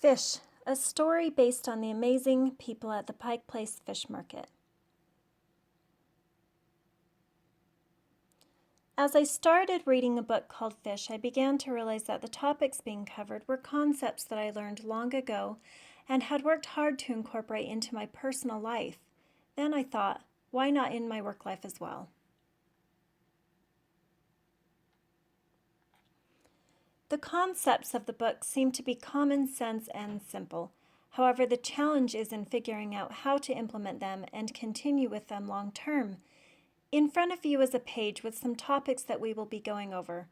FiSH, a story based on the amazing people at the Pike Place Fish Market. As I started reading a book called FiSH, I began to realize that the topics being covered were concepts that I learned long ago and had worked hard to incorporate into my personal life. Then I thought, why not in my work life as well? The concepts of the book seem to be common sense and simple. However, the challenge is in figuring out how to implement them and continue with them long term. In front of you is a page with some topics that we will be going over.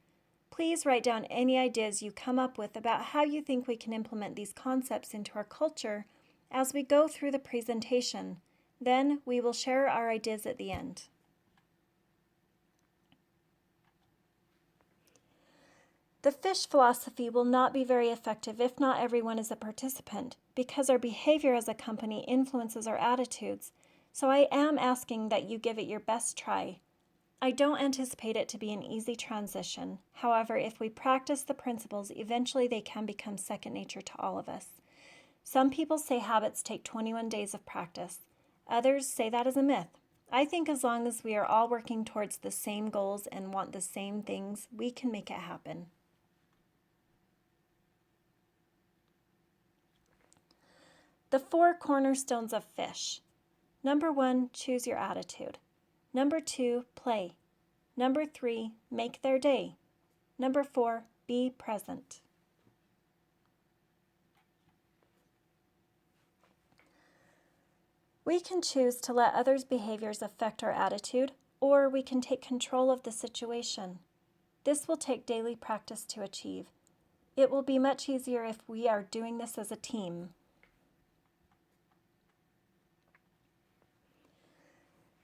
Please write down any ideas you come up with about how you think we can implement these concepts into our culture as we go through the presentation. Then we will share our ideas at the end. The FiSH philosophy will not be very effective if not everyone is a participant, because our behavior as a company influences our attitudes, so I am asking that you give it your best try. I don't anticipate it to be an easy transition. However, if we practice the principles, eventually they can become second nature to all of us. Some people say habits take 21 days of practice. Others say that is a myth. I think as long as we are all working towards the same goals and want the same things, we can make it happen. The 4 cornerstones of FiSH. Number 1, choose your attitude. Number 2, play. Number 3, make their day. Number 4, be present. We can choose to let others' behaviors affect our attitude, or we can take control of the situation. This will take daily practice to achieve. It will be much easier if we are doing this as a team.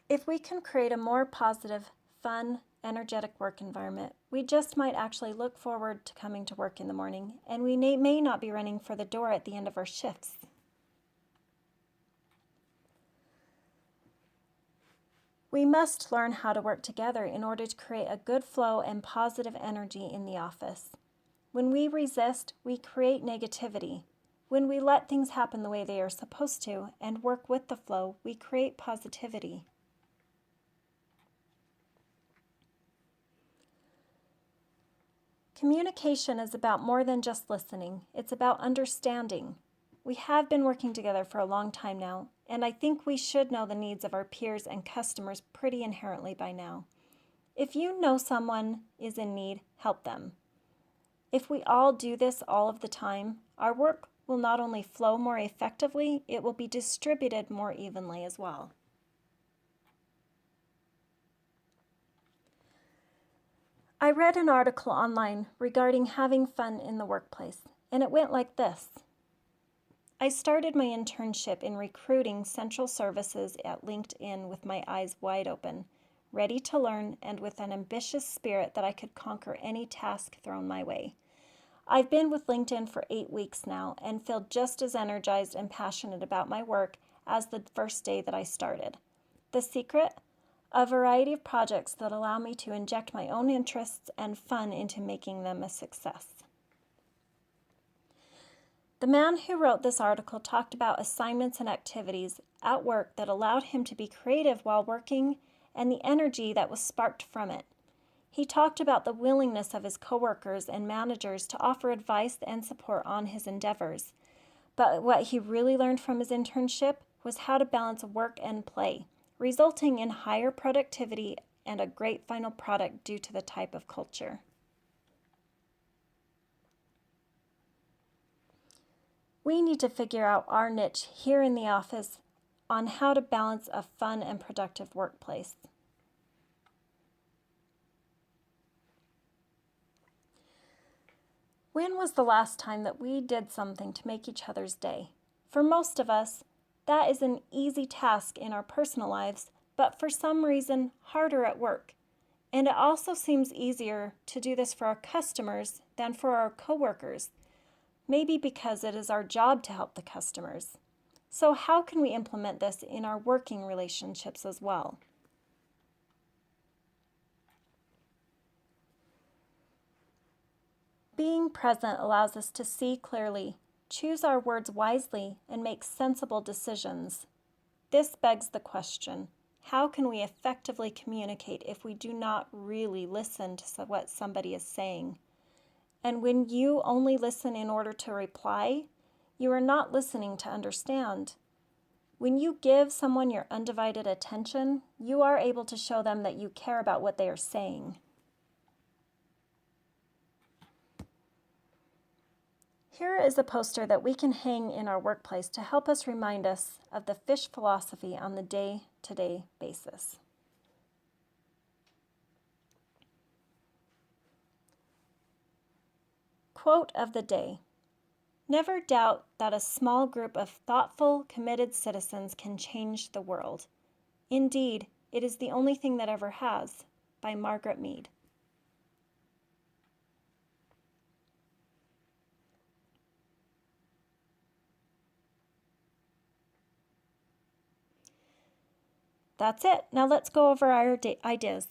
If we can create a more positive, fun, energetic work environment, we just might actually look forward to coming to work in the morning, and we may not be running for the door at the end of our shifts. We must learn how to work together in order to create a good flow and positive energy in the office. When we resist, we create negativity. When we let things happen the way they are supposed to and work with the flow, we create positivity. Communication is about more than just listening. It's about understanding. We have been working together for a long time now, and I think we should know the needs of our peers and customers pretty inherently by now. If you know someone is in need, help them. If we all do this all of the time, our work will not only flow more effectively, it will be distributed more evenly as well. I read an article online regarding having fun in the workplace, and it went like this. I started my internship in recruiting central services at LinkedIn with my eyes wide open, ready to learn and with an ambitious spirit that I could conquer any task thrown my way. I've been with LinkedIn for 8 weeks now and feel just as energized and passionate about my work as the first day that I started. The secret? A variety of projects that allow me to inject my own interests and fun into making them a success. The man who wrote this article talked about assignments and activities at work that allowed him to be creative while working and the energy that was sparked from it. He talked about the willingness of his coworkers and managers to offer advice and support on his endeavors. But what he really learned from his internship was how to balance work and play, resulting in higher productivity and a great final product due to the type of culture. We need to figure out our niche here in the office on how to balance a fun and productive workplace. When was the last time that we did something to make each other's day? For most of us, that is an easy task in our personal lives, but for some reason, harder at work. And it also seems easier to do this for our customers than for our coworkers, maybe because it is our job to help the customers. So how can we implement this in our working relationships as well? Being present allows us to see clearly choose our words wisely, and make sensible decisions. This begs the question, how can we effectively communicate if we do not really listen to what somebody is saying? And when you only listen in order to reply, you are not listening to understand. When you give someone your undivided attention, you are able to show them that you care about what they are saying. Here is a poster that we can hang in our workplace to help us remind us of the FiSH philosophy on the day-to-day basis. Quote of the day: "Never doubt that a small group of thoughtful, committed citizens can change the world. Indeed, it is the only thing that ever has," by Margaret Mead. That's it. Now let's go over our ideas.